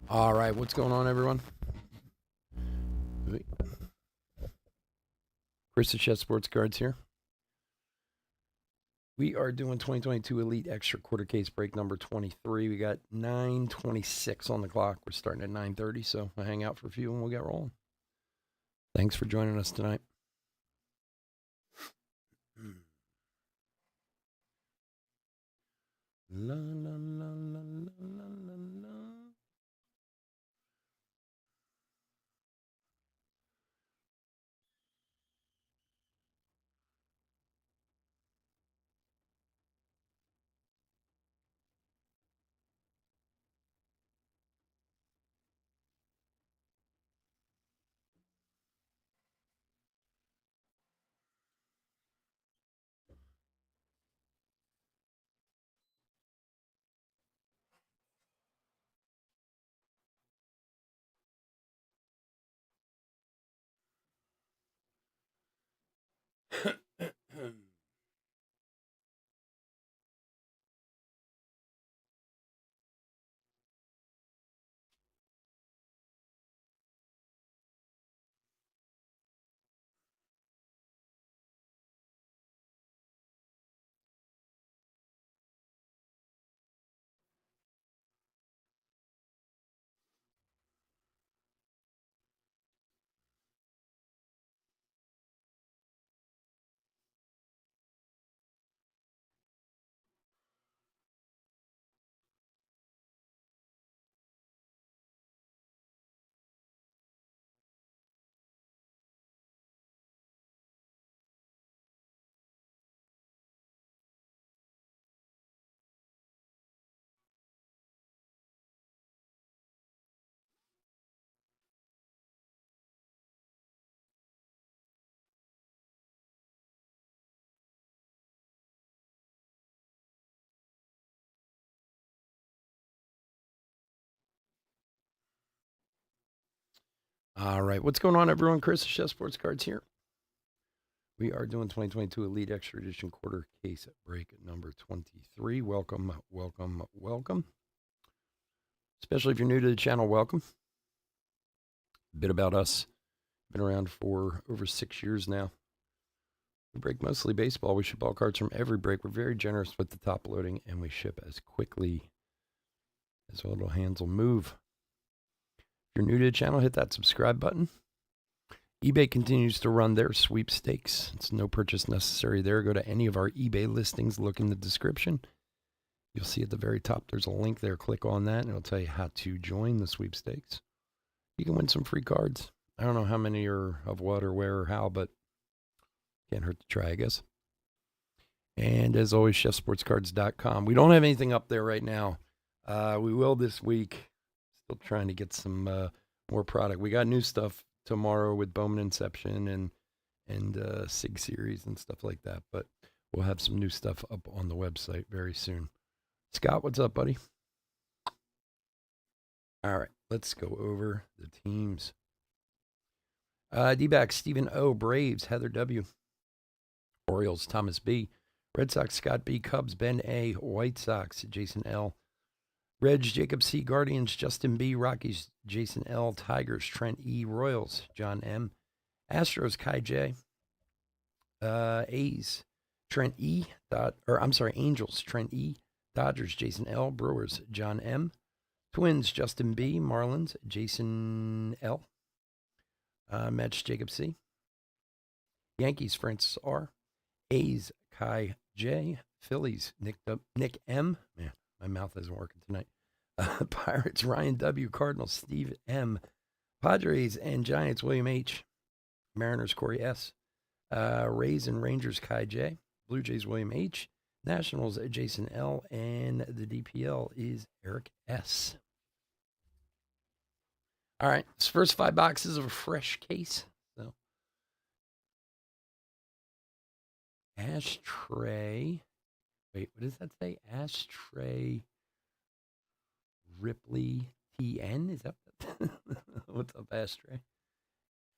All right, what's going on, everyone? Chris the Chef Sports Cards here. We are doing 2022 Elite Extra Quarter Case break number 23. We got 9:26 on the clock. We're starting at 9:30, so I'll hang out for a few and we'll get rolling. Thanks for joining us tonight. La la la la la la la. All right, what's going on, everyone? Chris the Chef Sports Cards here. We are doing 2022 Elite Extra Edition Quarter Case break number 23. Welcome, welcome, welcome. Especially if you're new to the channel, welcome. A bit about us. Been around for over 6 years now. We break mostly baseball. We ship all cards from every break. We're very generous with the top loading, and we ship as quickly as our little hands will move. If you're new to the channel, hit that subscribe button. eBay continues to run their sweepstakes. It's no purchase necessary there. Go to any of our eBay listings, look in the description. You'll see at the very top there's a link there. Click on that, and it'll tell you how to join the sweepstakes. You can win some free cards. I don't know how many are of what or where or how, but can't hurt to try, I guess. And as always, chefsportscards.com. We don't have anything up there right now. We will this week. Still trying to get some more product. We got new stuff tomorrow with Bowman Inception and SIG series and stuff like that. But we'll have some new stuff up on the website very soon. Scott, what's up, buddy? All right, let's go over the teams. D-backs, Stephen O. Braves, Heather W. Orioles, Thomas B. Red Sox, Scott B. Cubs, Ben A. White Sox, Jason L. Reds, Jacob C. Guardians, Justin B. Rockies, Jason L. Tigers, Trent E. Royals, John M. Astros, Kai J. A's, Trent E. Angels, Trent E. Dodgers, Jason L. Brewers, John M. Twins, Justin B. Marlins, Jason L. Mets, Jacob C. Yankees, Francis R. A's, Kai J. Phillies, Nick M. Man, my mouth isn't working tonight. Pirates, Ryan W. Cardinals, Steve M. Padres and Giants, William H. Mariners, Corey S. Rays and Rangers, Kai J. Blue Jays, William H. Nationals, Jason L. And the DPL is Eric S. All right, this first 5 boxes of a fresh case. So, Ashtray. Wait, what does that say? Ashtray Ripley TN? Is that what's up, Ashtray?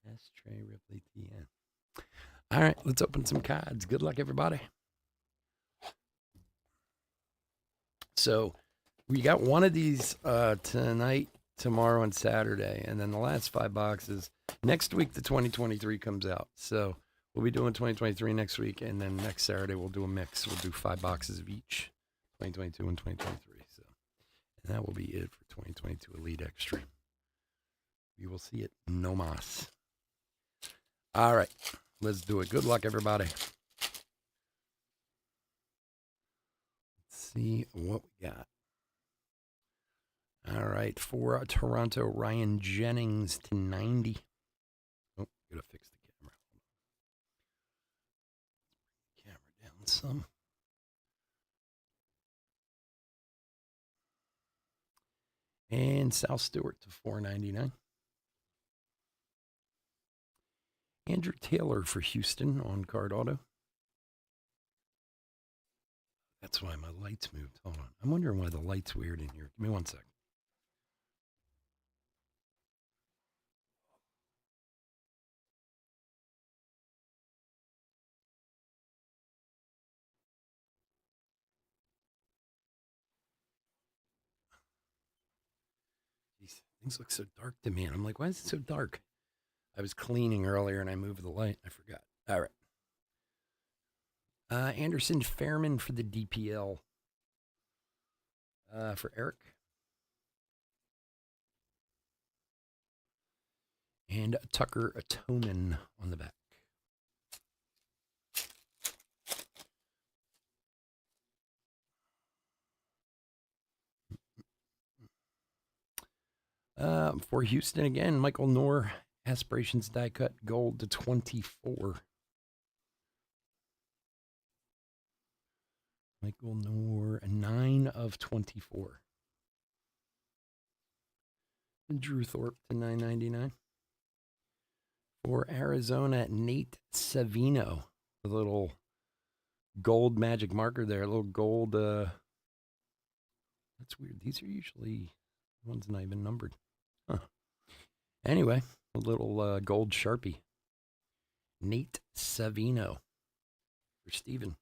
Ashtray Ripley TN. All right, let's open some cards. Good luck, everybody. So we got one of these tonight, tomorrow, and Saturday, and then the last 5 boxes next week. The 2023 comes out, so we'll be doing 2023 next week, and then next Saturday we'll do a mix. We'll do 5 boxes of each, 2022 and 2023. So, and that will be it for 2022 Elite Extra. We will see it no mas. All right, let's do it. Good luck, everybody. Let's see what we got. All right, for Toronto, Ryan Jennings to 90. Oh, gotta fix the camera. Camera down some. And Sal Stewart to 499. Andrew Taylor for Houston on card auto. That's why my lights moved. Hold on. I'm wondering why the light's weird in here. Give me 1 second. These things look so dark to me. And I'm like, why is it so dark? I was cleaning earlier and I moved the light. I forgot. All right. Anderson Fairman for the DPL. For Eric. And Tucker Toman on the back. For Houston again, Michael Knorr, Aspirations die cut gold to 24. Michael Knorr, 9 of 24. Drew Thorpe to 999. For Arizona, Nate Savino, a little gold magic marker there, a little gold. That's weird. These are usually ones not even numbered. Huh. Anyway, a little gold Sharpie. Nate Savino for Steven.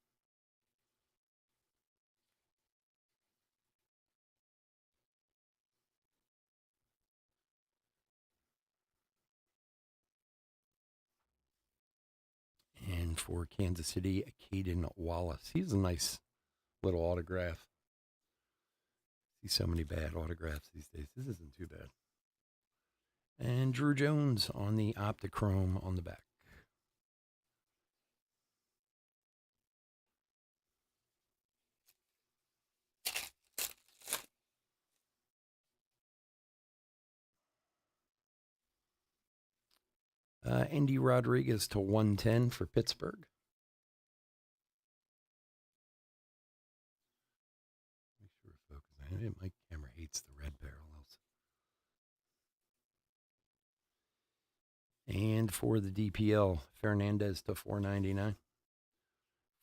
And for Kansas City, Caden Wallace. He's a nice little autograph. See so many bad autographs these days. This isn't too bad. And Drew Jones on the Optichrome on the back. Andy Rodriguez to 110 for Pittsburgh. Make sure to focus. My camera hates the red parallels. And for the DPL, Fernandez to 499.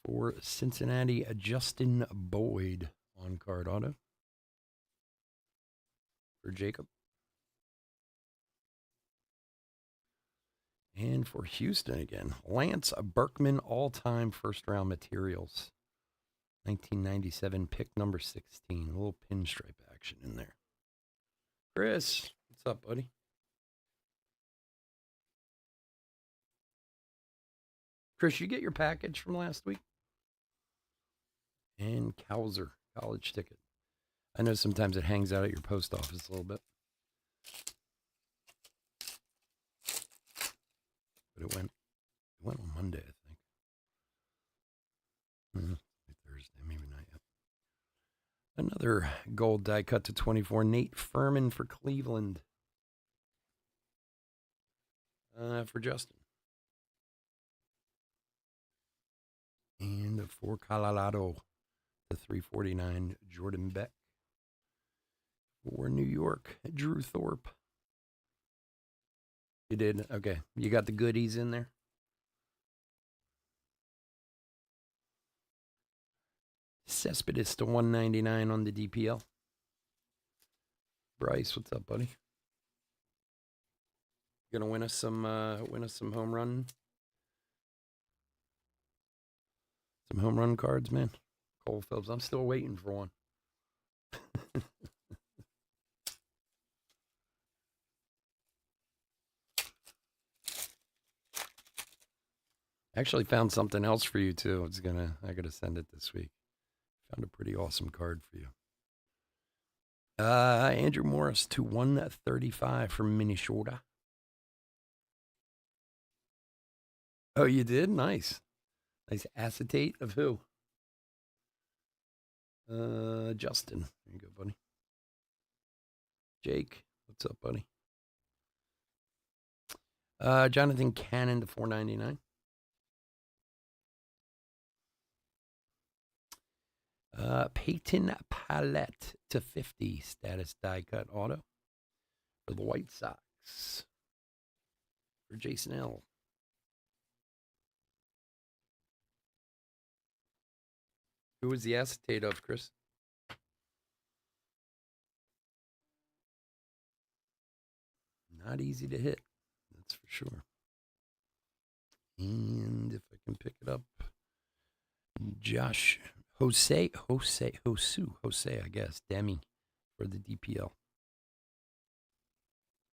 For Cincinnati, Justin Boyd on card auto. For Jacob. And for Houston again, Lance Berkman, all-time first-round materials. 1997, pick number 16. A little pinstripe action in there. Chris, what's up, buddy? Chris, you get your package from last week? And Kowser, college ticket. I know sometimes it hangs out at your post office a little bit. But it went on Monday, I think. Thursday, maybe not yet. Another gold die cut to 24. Nate Furman for Cleveland. For Justin. And for Colorado, the 349, Jordan Beck. For New York, Drew Thorpe. You did? Okay. You got the goodies in there? Cespedes to 199 on the DPL. Bryce, what's up, buddy? You gonna win us some home run? Some home run cards, man. Cole Phillips. I'm still waiting for one. Actually found something else for you too. I gotta send it this week. Found a pretty awesome card for you. Andrew Morris to 135 from Minnesota. Oh, you did? Nice. Nice acetate of who? Justin. There you go, buddy. Jake, what's up, buddy? Jonathan Cannon to 499. Peyton Palette to 50. Status die cut auto for the White Sox. For Jason L. Who was the acetate of, Chris? Not easy to hit, that's for sure. And if I can pick it up, Jose, I guess, Demi for the DPL.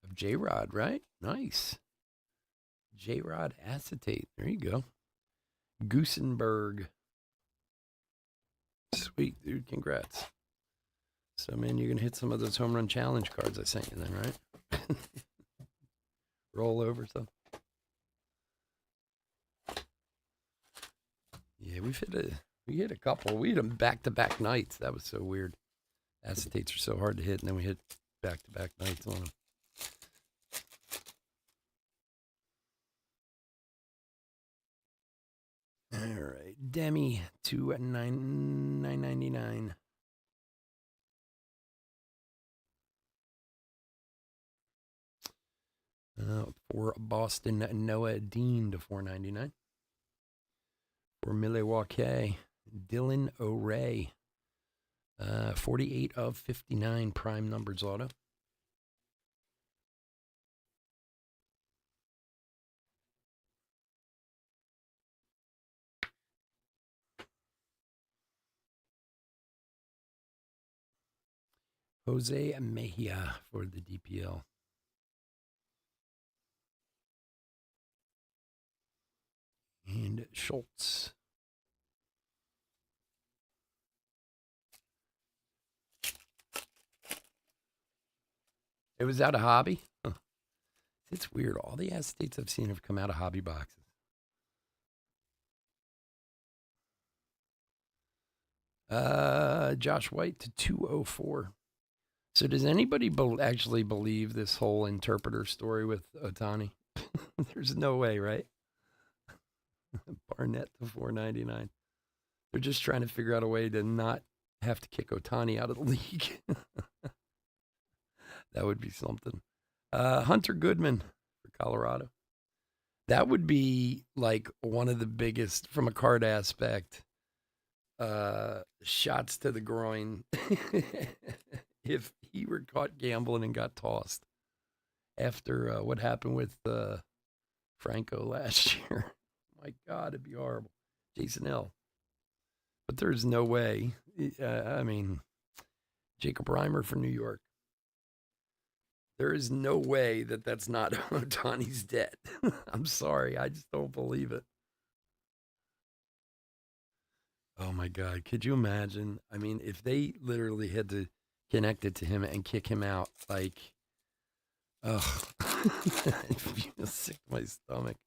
Of J-Rod, right? Nice. J-Rod acetate. There you go. Goosenberg. Sweet, dude. Congrats. So, man, you're going to hit some of those home run challenge cards I sent you then, right? Roll over some. Yeah, we hit a couple. We hit them back-to-back nights. That was so weird. Acetates are so hard to hit, and then we hit back-to-back nights on them. All right, Demi to $9.99. For Boston, Noah Dean to $4.99. For Milwaukee, Dylan O'Ray, 48 of 59 prime numbers auto. Jose Mejia for the DPL. And Schultz. It was out of hobby. Huh. It's weird. All the acetates I've seen have come out of hobby boxes. Josh White to 204. So does anybody actually believe this whole interpreter story with Ohtani? There's no way, right? Barnett to 499. They're just trying to figure out a way to not have to kick Ohtani out of the league. That would be something. Hunter Goodman for Colorado. That would be like one of the biggest, from a card aspect, shots to the groin if he were caught gambling and got tossed after what happened with Franco last year. My God, it'd be horrible. Jason L. But there's no way. I mean, Jacob Reimer for New York. There is no way that that's not Ohtani's debt. I'm sorry. I just don't believe it. Oh, my God. Could you imagine? I mean, if they literally had to connect it to him and kick him out, like, ugh. I feel sick to my stomach.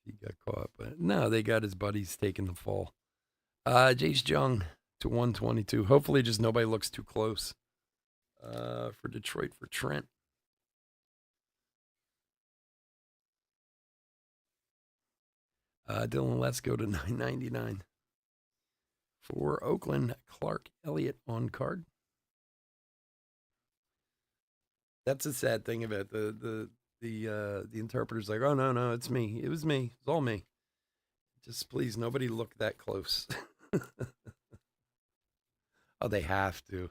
He got caught, but no, they got his buddies taking the fall. Jace Jung to 122. Hopefully, just nobody looks too close. For Detroit for Trent. Dylan, let's go to 999. For Oakland, Clark Elliott on card. That's the sad thing about the interpreter's like, oh no, it's me. It was me. It's all me. Just please, nobody look that close. Oh, they have to.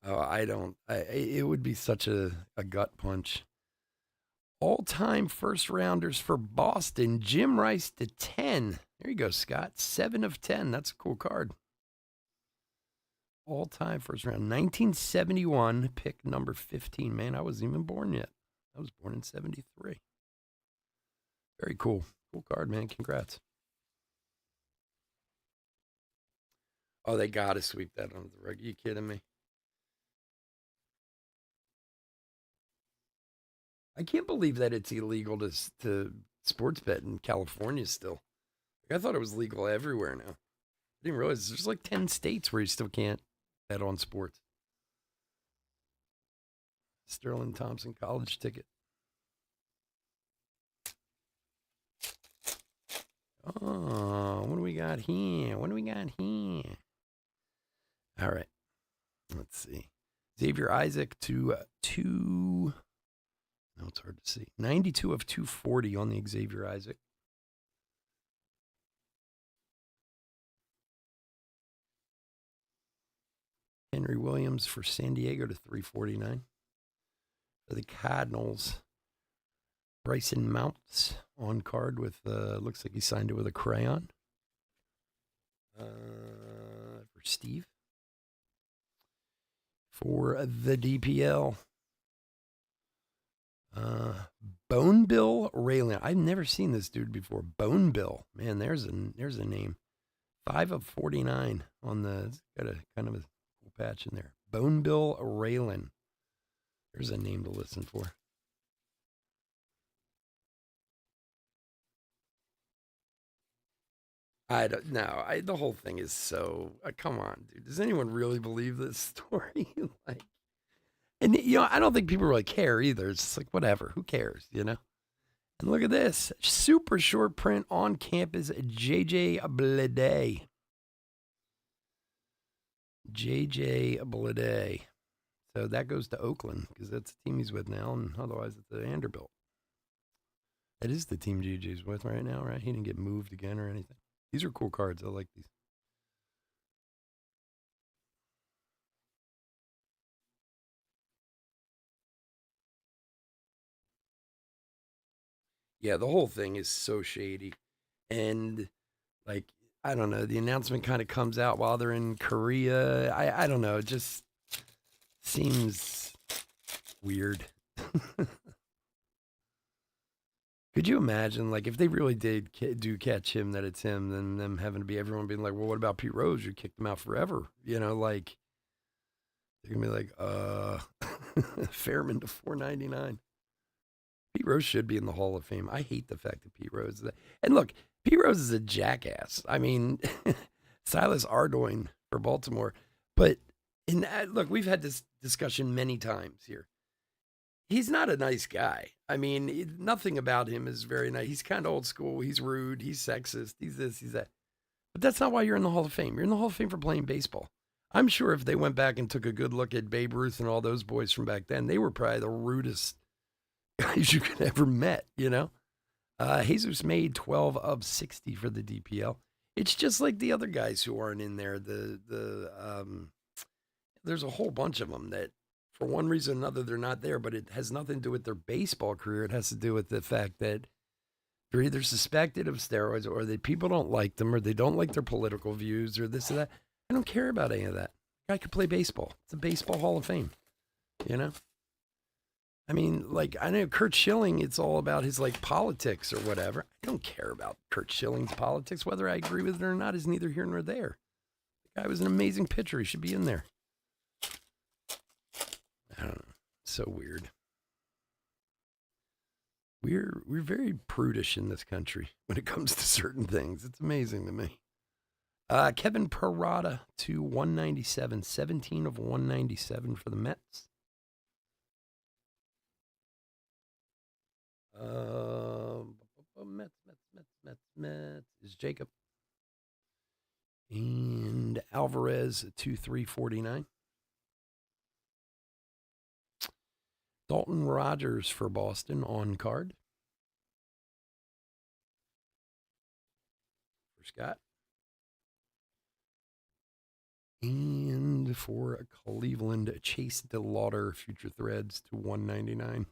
Oh, I don't. It would be such a gut punch. All-time first-rounders for Boston, Jim Rice to 10. There you go, Scott. 7 of 10. That's a cool card. All-time first round. 1971, pick number 15. Man, I wasn't even born yet. I was born in 73. Very cool. Cool card, man. Congrats. Oh, they got to sweep that under the rug. Are you kidding me? I can't believe that it's illegal to sports bet in California still. I thought it was legal everywhere now. I didn't realize there's like 10 states where you still can't bet on sports. Sterling Thompson college ticket. Oh, what do we got here? What do we got here? All right. Let's see. Xavier Isaac to 2. No, it's hard to see. 92 of 240 on the Xavier Isaac. Henry Williams for San Diego to 349. For the Cardinals, Bryson Mounts on card with, looks like he signed it with a crayon. For Steve. For the DPL, Bone Bill Raylan. I've never seen this dude before. Bone Bill. Man, there's a name. 5 of 49 on the, it's got a kind of a cool patch in there. Bone Bill Raylan. There's a name to listen for. I don't know. The whole thing is so. Come on, dude. Does anyone really believe this story? Like, and I don't think people really care either. It's just like whatever. Who cares? And look at this super short print on campus. JJ Bleday. JJ Bleday. So that goes to Oakland because that's the team he's with now, and otherwise it's at Vanderbilt. That is the team JJ's with right now, right? He didn't get moved again or anything. These are cool cards. I like these. Yeah, the whole thing is so shady. And, like, I don't know. The announcement kind of comes out while they're in Korea. I don't know. It just seems weird. Could you imagine, like, if they really did do catch him, that it's him, then them having to be everyone being like, well, what about Pete Rose? You kicked him out forever. Like, they're going to be like, Fairman to $4.99. Pete Rose should be in the Hall of Fame. I hate the fact that Pete Rose is that. And look, Pete Rose is a jackass. I mean, Silas Ardoin for Baltimore. But look, we've had this discussion many times here. He's not a nice guy. I mean, nothing about him is very nice. He's kind of old school. He's rude. He's sexist. He's this, he's that. But that's not why you're in the Hall of Fame. You're in the Hall of Fame for playing baseball. I'm sure if they went back and took a good look at Babe Ruth and all those boys from back then, they were probably the rudest guys you could ever met, Jesus made 12 of 60 for the DPL. It's just like the other guys who aren't in there. There's a whole bunch of them that, for one reason or another, they're not there, but it has nothing to do with their baseball career. It has to do with the fact that they're either suspected of steroids or that people don't like them or they don't like their political views or this or that. I don't care about any of that. Guy could play baseball. It's a baseball Hall of Fame, I mean, like, I know Curt Schilling, it's all about his, like, politics or whatever. I don't care about Curt Schilling's politics. Whether I agree with it or not is neither here nor there. The guy was an amazing pitcher. He should be in there. I don't know. So weird. We're very prudish in this country when it comes to certain things. It's amazing to me. Kevin Parada to 197, 17 of 197 for the Mets. Mets is Jacob. And Alvarez to 349. Dalton Rogers for Boston on card. For Scott. And for Cleveland, Chase DeLauder, Future Threads to 199.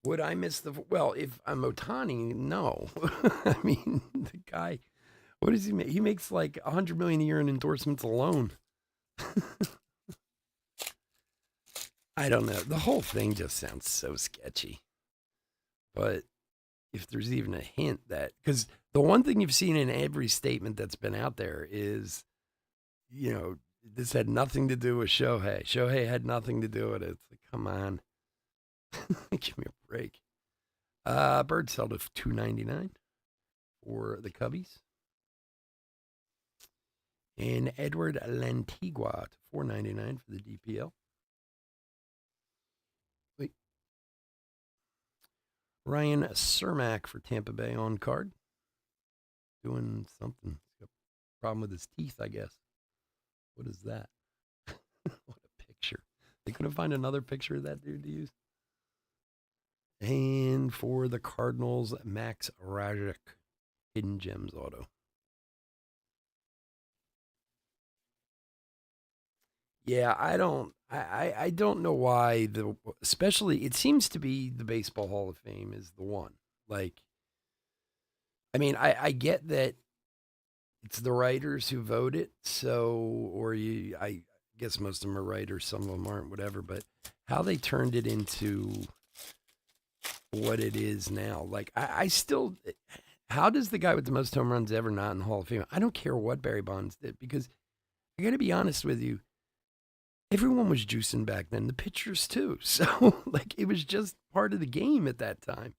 Would I miss well, if I'm Otani, no. I mean, the guy, what does he make? He makes like $100 million a year in endorsements alone. I don't know. The whole thing just sounds so sketchy. But if there's even a hint that, because the one thing you've seen in every statement that's been out there is, this had nothing to do with Shohei. Shohei had nothing to do with it. It's like, come on. Give me a break. Bird sold at $2.99 for the Cubbies. And Edward Lantigua to $4.99 for the DPL. Wait. Ryan Cermak for Tampa Bay on card. Doing something. He's got a problem with his teeth, I guess. What is that? What a picture. They couldn't find another picture of that dude to use. And for the Cardinals, Max Rajic, Hidden Gems auto. Yeah, I don't know why especially it seems to be the Baseball Hall of Fame is the one. Like, I mean, I get that it's the writers who vote it, I guess most of them are writers, some of them aren't, whatever, but how they turned it into what it is now. Like, I still, how does the guy with the most home runs ever not in the Hall of Fame? I don't care what Barry Bonds did, because I got to be honest with you, everyone was juicing back then, the pitchers too. So, like, it was just part of the game at that time.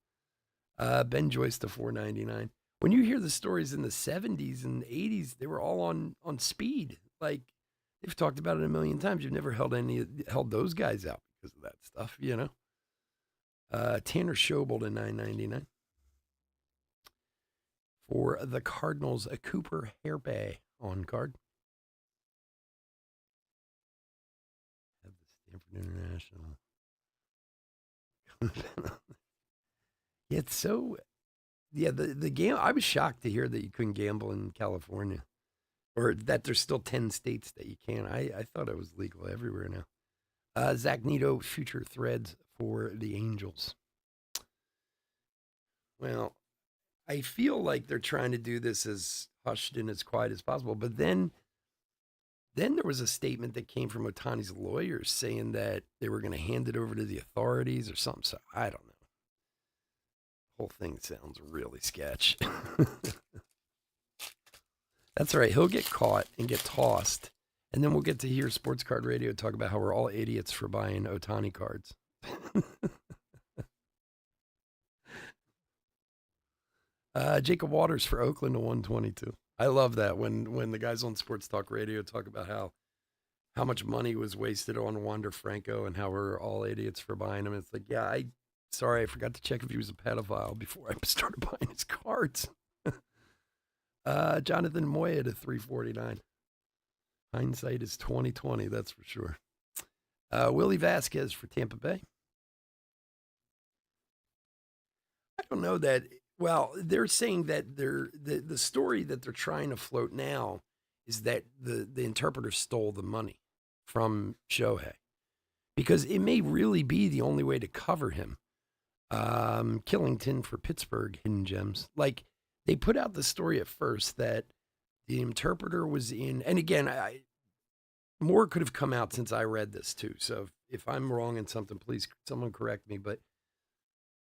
Ben Joyce to $4.99. When you hear the stories in the 70s and 80s, they were all on speed. Like, they've talked about it a million times. You've never held those guys out because of that stuff, Tanner Schobel to $9.99. For the Cardinals, a Cooper Hairby on card. Have the Stanford International. It's so, the game. I was shocked to hear that you couldn't gamble in California, or that there's still 10 states that you can. I thought it was legal everywhere now. Zach Neto, Future Threads for the Angels. Well, I feel like they're trying to do this as hushed and as quiet as possible, but then there was a statement that came from Otani's lawyers saying that they were going to hand it over to the authorities or something. So I don't know. The whole thing sounds really sketch. That's all right. He'll get caught and get tossed. And then we'll get to hear Sports Card Radio talk about how we're all idiots for buying Otani cards. Jacob Waters for Oakland to 122. I love that when the guys on Sports Talk Radio talk about how much money was wasted on Wander Franco and how we're all idiots for buying him. It's like, yeah, I forgot to check if he was a pedophile before I started buying his cards. Jonathan Moya to $3.49. Hindsight is 2020, that's for sure. Willie Vasquez for Tampa Bay. I don't know that. Well, they're saying that the story that they're trying to float now is that the interpreter stole the money from Shohei, because it may really be the only way to cover him. Killington for Pittsburgh, Hidden Gems. Like, they put out the story at first that the interpreter was in, and again, more could have come out since I read this too. So if I'm wrong in something, please someone correct me. But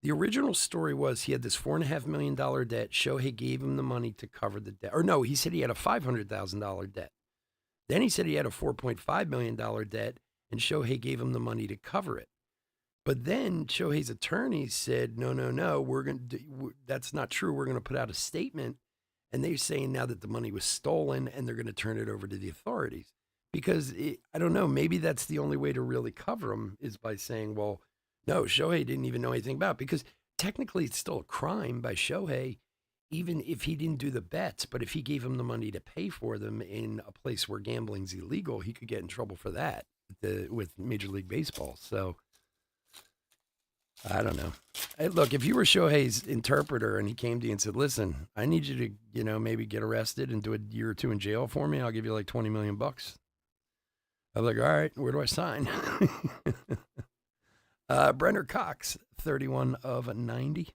the original story was he had this $4.5 million debt. Shohei gave him the money to cover the debt. Or no, he said he had a $500,000 debt. Then he said he had a $4.5 million debt, and Shohei gave him the money to cover it. But then Shohei's attorney said, no, that's not true. We're going to put out a statement. And they're saying now that the money was stolen and they're going to turn it over to the authorities. Because, I don't know, maybe that's the only way to really cover him is by saying, well, no, Shohei didn't even know anything about it. Because technically it's still a crime by Shohei, even if he didn't do the bets. But if he gave him the money to pay for them in a place where gambling's illegal, he could get in trouble for that with Major League Baseball. So I don't know. Hey, look, if you were Shohei's interpreter and he came to you and said, listen, I need you to, maybe get arrested and do a year or two in jail for me, I'll give you like $20 million. I'm like, all right, where do I sign? Brenner Cox, 31 of 90.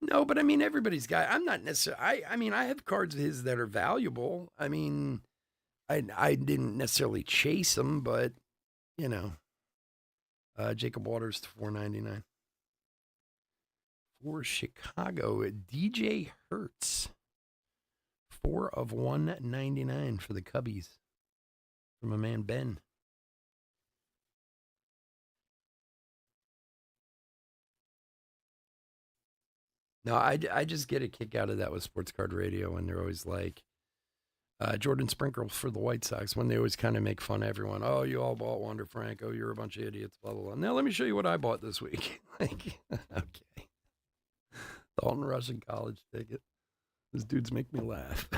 No, but I mean, everybody's got. I'm not necessarily. I mean, I have cards of his that are valuable. I mean, I didn't necessarily chase them, but you know, Jacob Waters to 499 for Chicago. DJ Hertz, 4 of 199 for the Cubbies from a man Ben. No, I just get a kick out of that with Sports Card Radio, and they're always like, Jordan Sprinkle for the White Sox, when they always kind of make fun of everyone. Oh, you all bought Wander Franco. You're a bunch of idiots, blah, blah, blah. Now let me show you what I bought this week. Like, okay. Dalton Rushing college ticket. Those dudes make me laugh.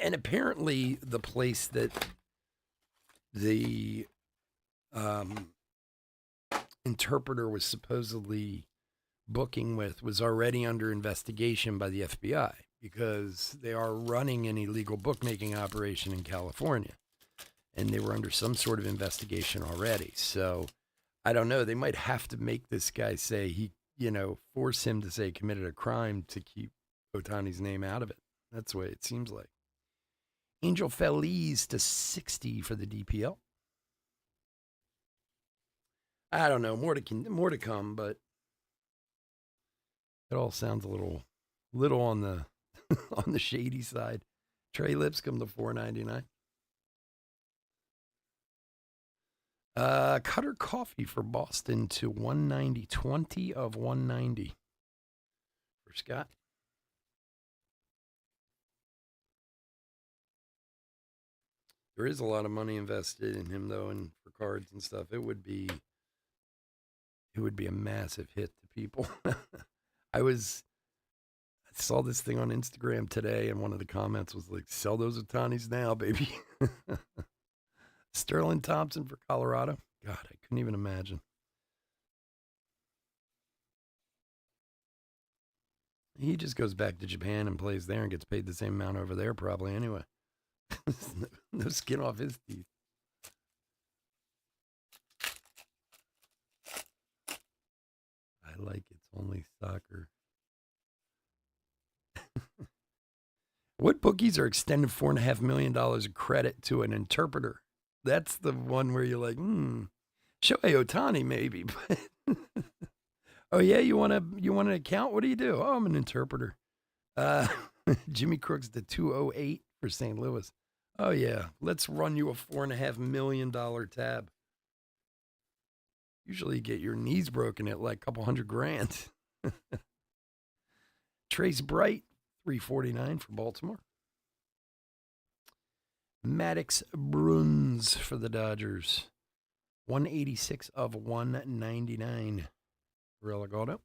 And apparently the place that the interpreter was supposedly booking with was already under investigation by the FBI because they are running an illegal bookmaking operation in California. And they were under some sort of investigation already. So I don't know. They might have to make this guy say force him to say he committed a crime to keep Ohtani's name out of it. That's the way it seems like. Angel Feliz to 60 for the DPL. I don't know. More to come, but it all sounds a little on the on the shady side. Trey Lipscomb to 499. Cutter Coffee for Boston to 190. 20 of 190 for Scott. There is a lot of money invested in him, though, and for cards and stuff. It would be a massive hit to people. I saw this thing on Instagram today, and one of the comments was like, "Sell those Otanis now, baby." Sterling Thompson for Colorado. God, I couldn't even imagine. He just goes back to Japan and plays there and gets paid the same amount over there, probably anyway. No skin off his teeth. I like it's only soccer. What bookies are extending $4.5 million of credit to an interpreter? That's the one where you're like, Shohei Ohtani maybe, but oh yeah, you want an account? What do you do? Oh, I'm an interpreter. Jimmy Crooks to 208 for St. Louis. Oh yeah, let's run you a $4.5 million tab. Usually you get your knees broken at like a couple $100,000. Trace Bright, 349 for Baltimore. Maddox Bruns for the Dodgers. 186 of 199 for Elgato.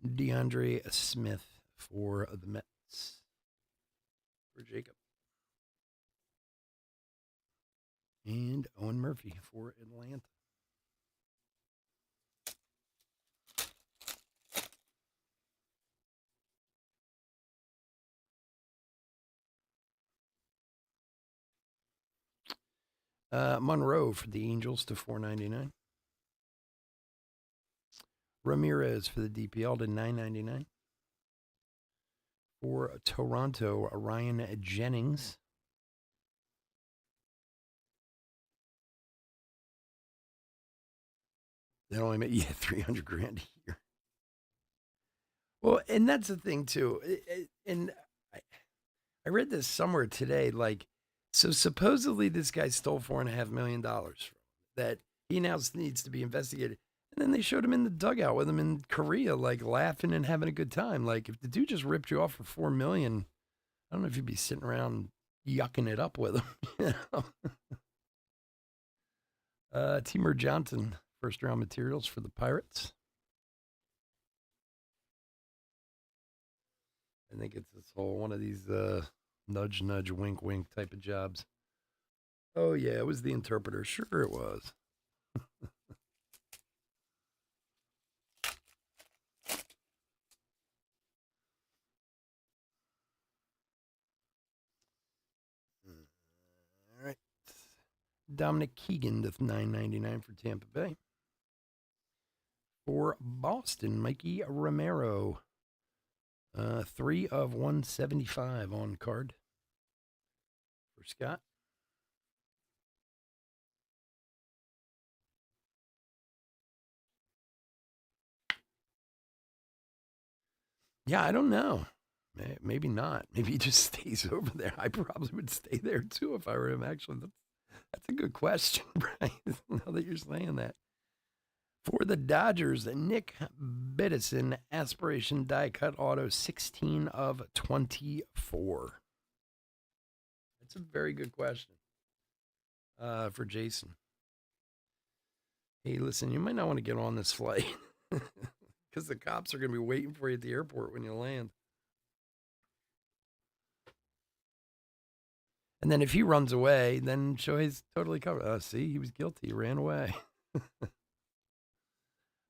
DeAndre Smith for the Mets. For Jacob. And Owen Murphy for Atlanta. Monroe for the Angels to 499. Ramirez for the DPL to 999. For Toronto, Ryan Jennings. That only made 300,000 a year. Well, and that's the thing too. And I read this somewhere today. Like, so supposedly this guy stole $4.5 million that he now needs to be investigated. And then they showed him in the dugout with him in Korea, like laughing and having a good time. Like, if the dude just ripped you off for $4 million, I don't know if you'd be sitting around yucking it up with him. You know? Timur Johnson, first round materials for the Pirates. I think it's this whole one of these nudge, nudge, wink, wink type of jobs. Oh, yeah, it was the interpreter. Sure, it was. All right. Dominic Keegan, the 9.99 for Tampa Bay. For Boston, Mikey Romero. 3 of 175 on card for Scott. Yeah, I don't know. Maybe not. Maybe he just stays over there. I probably would stay there too if I were him. Actually, that's a good question, Brian. Now that you're saying that. For the Dodgers, Nick Biddison, aspiration die cut auto, 16 of 24. That's a very good question for Jason. Hey, listen, you might not want to get on this flight because the cops are going to be waiting for you at the airport when you land. And then if he runs away, then Shohei's totally covered. See, he was guilty. He ran away.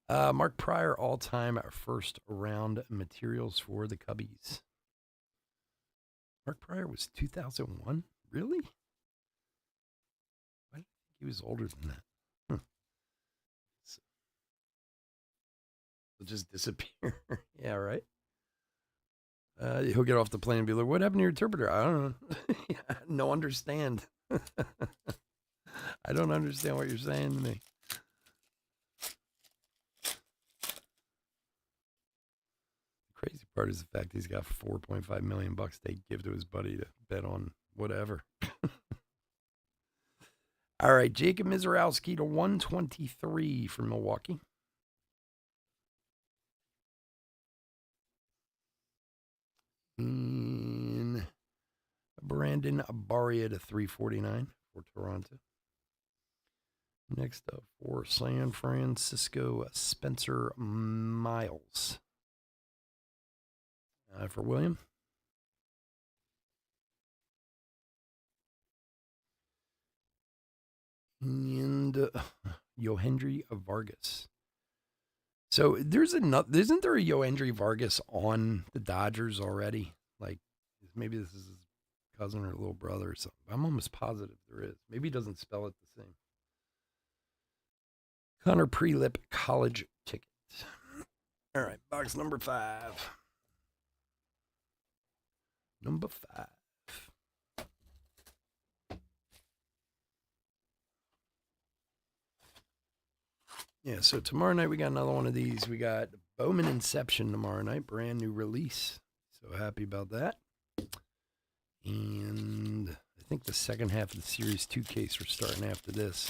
Mark Pryor, all-time first round materials for the Cubbies. Mark Pryor was 2001? Really? I think he was older than that. So, he'll just disappear. Yeah, right? He'll get off the plane and be like, what happened to your interpreter? I don't know. No understand. I don't understand what you're saying to me. The crazy part is the fact he's got $4.5 million they give to his buddy to bet on whatever. All right, Jacob Mizorowski to 123 from Milwaukee. And Brandon Barria to 349 for Toronto. Next up for San Francisco, Spencer Miles. For William. And Yohendry Vargas. So there's another. Isn't there a Yohendry Vargas on the Dodgers already? Like maybe this is his cousin or little brother or something. I'm almost positive there is. Maybe he doesn't spell it the same. Connor Prelip college ticket. All right, box number 5. Number 5. Yeah, so tomorrow night we got another one of these. We got Bowman Inception tomorrow night, brand new release. So happy about that. And I think the second half of the Series 2 case we're starting after this.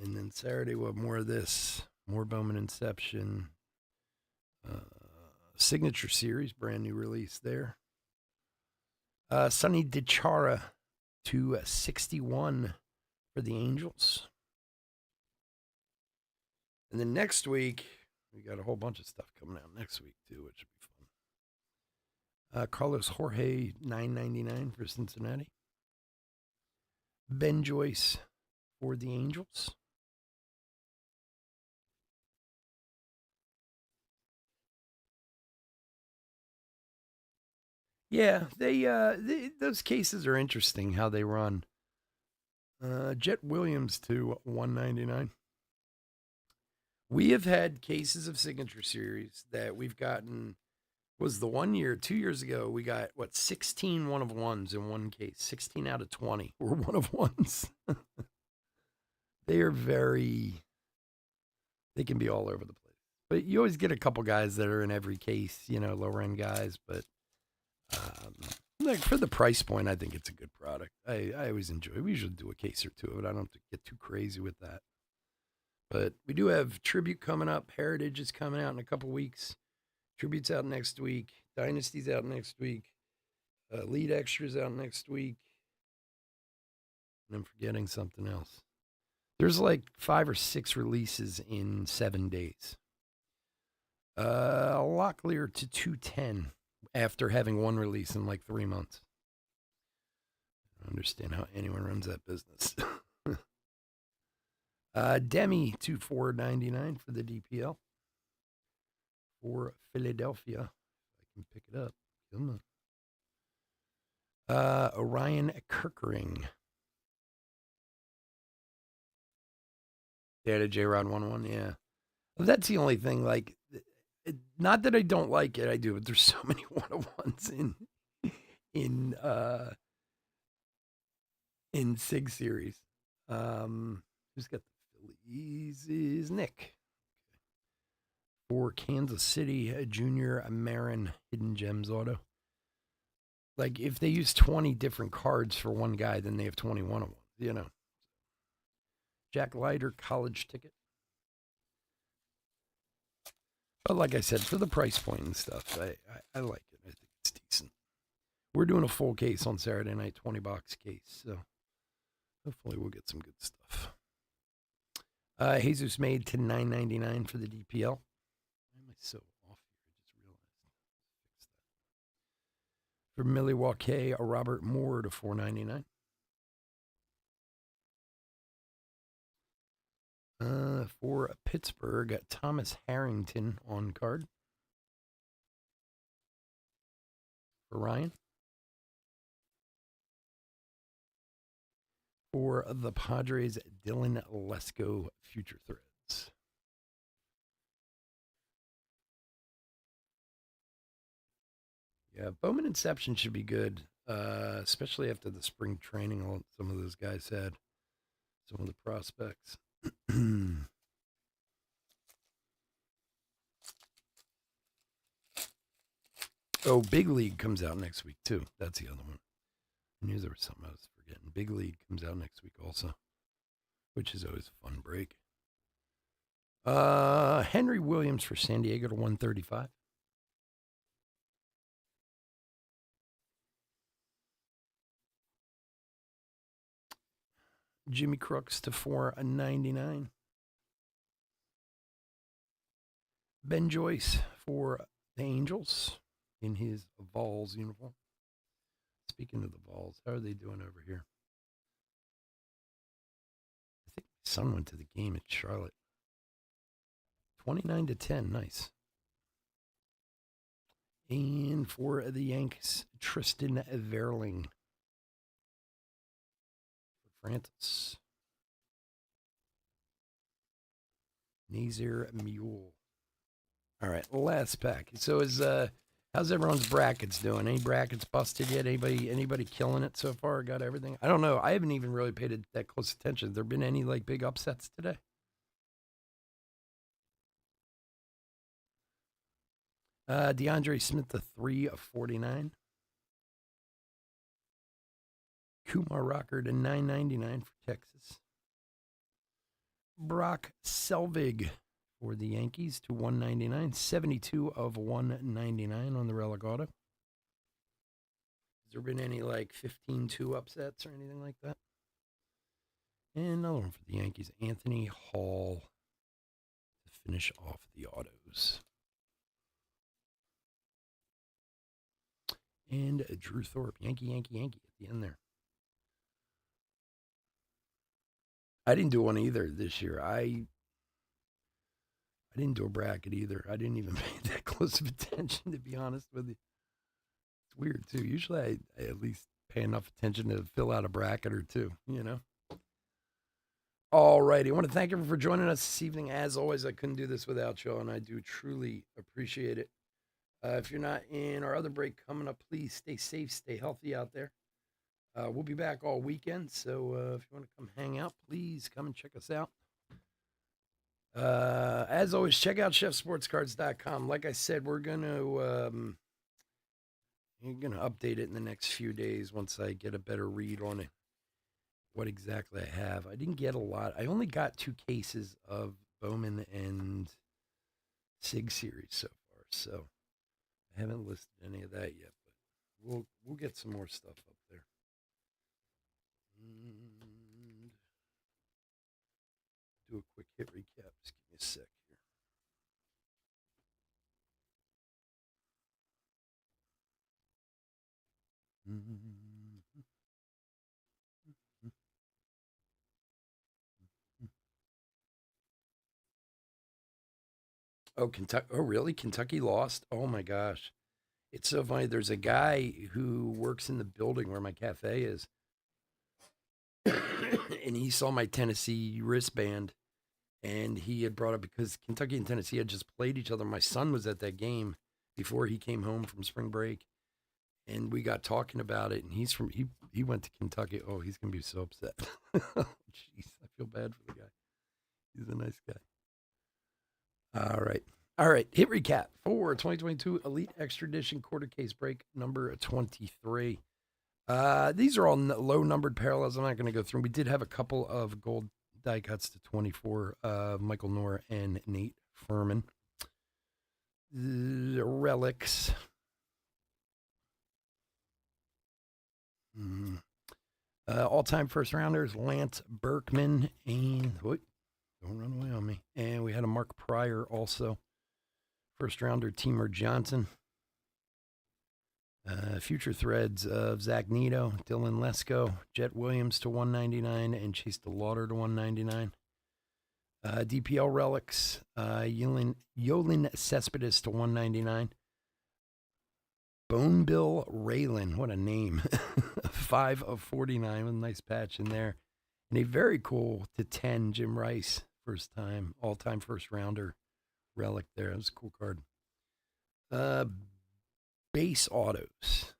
And then Saturday we'll have more of this, more Bowman Inception. Signature Series, brand new release there. Sonny DiChiara to 61 for the Angels. And then next week, we got a whole bunch of stuff coming out next week, too, which will be fun. Carlos Jorge, $9.99 for Cincinnati. Ben Joyce for the Angels. Yeah, those cases are interesting how they run. Jet Williams to 199. We have had cases of Signature Series that we've gotten. Was the 1 year, 2 years ago, we got 16 one of ones in one case. 16 out of 20 were one of ones. They are they can be all over the place. But you always get a couple guys that are in every case, lower end guys. But like for the price point, I think it's a good product. I always enjoy it. We usually do a case or two of it. I don't have to get too crazy with that. But we do have Tribute coming up. Heritage is coming out in a couple weeks. Tribute's out next week. Dynasty's out next week. Lead Extra's out next week. And I'm forgetting something else. There's like 5 or 6 releases in 7 days. Locklear to 210 after having one release in like 3 months. understand how anyone runs that business. Demi 24.99 for the DPL for Philadelphia. I can pick it up. Come on. Orion Kirkering. Yeah, the J Rod 1-1. Yeah. Well, that's the only thing. Like, not that I don't like it, I do, but there's so many 101s in Sig Series. Who's got the Phillies? Is Nick for Kansas City Junior Marin Hidden Gems Auto. Like, if they use 20 different cards for one guy, then they have 21 of them. You know. Jack Leiter college ticket. But like I said, for the price point and stuff, I like it. I think it's decent. We're doing a full case on Saturday night, 20-box case. So hopefully we'll get some good stuff. Jesus made to $9.99 for the DPL. Why am I so off here? I just realized. Fix that. For Milwaukee, a Robert Moore to $4.99. For Pittsburgh, Thomas Harrington on card. For Ryan. For the Padres, Dylan Lesko, Future Threads. Yeah, Bowman Inception should be good, especially after the spring training some of those guys had, some of the prospects. Oh, Big League comes out next week, too. That's the other one. I knew there was something I was forgetting. Big League comes out next week also, which is always a fun break. Henry Williams for San Diego to 135. Jimmy Crooks to 4.99. Ben Joyce for the Angels in his Vols uniform. Speaking of the Vols, how are they doing over here? I think my son went to the game at Charlotte. 29-10, nice. And for the Yankees, Tristan Verling. For Francis. Nazir Mule. All right, last pack. So how's everyone's brackets doing? Any brackets busted yet? Anybody killing it so far? Got everything? I don't know. I haven't even really paid that close attention. Have there been any like big upsets today? DeAndre Smith, the 3/49. Kumar Rocker to $9.99 for Texas. Brock Selvig for the Yankees to $199. 72 of 199 on the Relic Auto. Has there been any like 15-2 upsets or anything like that? And another one for the Yankees, Anthony Hall to finish off the autos. And Drew Thorpe, Yankee at the end there. I didn't do one either this year. I didn't do a bracket either. I didn't even pay that close of attention, to be honest with you. It's weird, too. Usually I at least pay enough attention to fill out a bracket or two, you know? All righty. I want to thank everyone for joining us this evening. As always, I couldn't do this without you, and I do truly appreciate it. If you're not in our other break coming up, please stay safe, stay healthy out there. We'll be back all weekend, so if you want to come hang out, please come and check us out. As always, check out chefsportscards.com. Like I said, we're gonna update it in the next few days once I get a better read on it. What exactly I have. I didn't get a lot. I only got 2 cases of Bowman and Sig series so far, so I haven't listed any of that yet, but we'll get some more stuff up there. And do a quick hit recap. Just give me a sec here. Oh, Kentucky. Oh, really? Kentucky lost? Oh, my gosh. It's so funny. There's a guy who works in the building where my cafe is, and he saw my Tennessee wristband, and he had brought up because Kentucky and Tennessee had just played each other. My son was at that game before he came home from spring break, and we got talking about it. And he went to Kentucky. Oh, he's gonna be so upset. Jeez, I feel bad for the guy. He's a nice guy. All right. Hit recap for 2022 Elite Extradition Quarter Case Break number 23. These are all low numbered parallels. I'm not going to go through. We did have a couple of gold die cuts to 24. Michael Knorr and Nate Furman. The relics. All-time first rounders, Lance Berkman and don't run away on me. And we had a Mark Pryor also. First rounder, Teamer Johnson. Future threads of Zach Nito, Dylan Lesko, Jet Williams to 199, and Chase DeLauder to 199. DPL relics, Yoelin Cespedes to 199. Bonebill Raylan, what a name. 5 of 49 with a nice patch in there. And a very cool to 10 Jim Rice, first time, all-time first rounder relic there. That was a cool card. Base autos.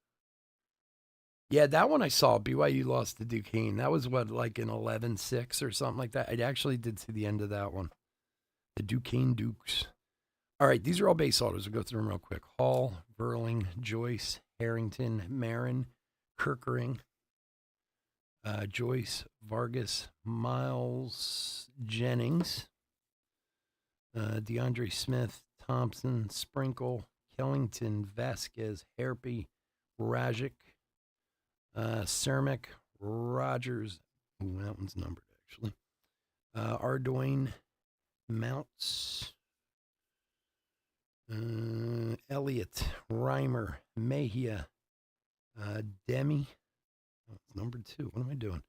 Yeah, that one I saw. BYU lost to Duquesne. That was what, like an 11-6 or something like that. I actually did see the end of that one. The Duquesne Dukes. All right, these are all base autos. We'll go through them real quick. Hall, Verling, Joyce, Harrington, Marin, Kirkering, Joyce, Vargas, Miles, Jennings, DeAndre Smith, Thompson, Sprinkle, Kellington, Vasquez, Herpy, Rajic, Cermak, Rogers. Ooh, that one's numbered, actually. Ardoin, Mounts, Elliott, Reimer, Mejia, Demi. Oh, it's number 2. What am I doing?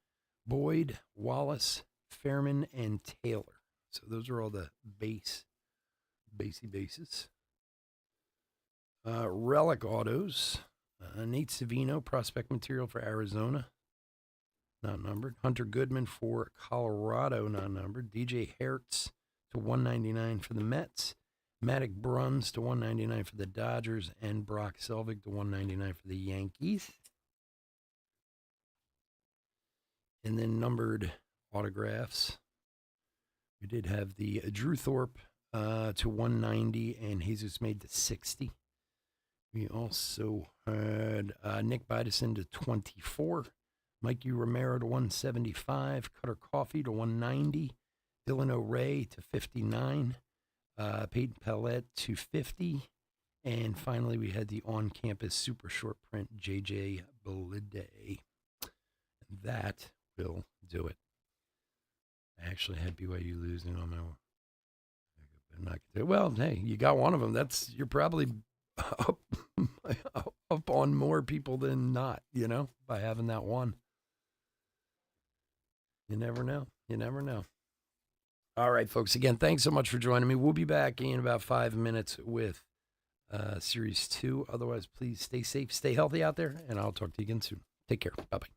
Boyd, Wallace, Fairman, and Taylor. So those are all the bases. Relic autos. Nate Savino, prospect material for Arizona. Not numbered. Hunter Goodman for Colorado, not numbered. DJ Hertz to 199 for the Mets. Matic Bruns to 199 for the Dodgers. And Brock Selvig to 199 for the Yankees. And then numbered autographs. We did have the Drew Thorpe to 190 and Jesus Made to 60. We also had Nick Bidison to 24. Mikey Romero to 175. Cutter Coffee to 190. Dylan O'Ray to 59. Peyton Pellett to 50. And finally, we had the on-campus super short print JJ Belide. That will do it. I actually had BYU losing on my own. Well, hey, you got one of them. You're probably up on more people than not, by having that one. You never know. All right, folks. Again, thanks so much for joining me. We'll be back in about 5 minutes with Series 2. Otherwise, please stay safe, stay healthy out there, and I'll talk to you again soon. Take care. Bye-bye.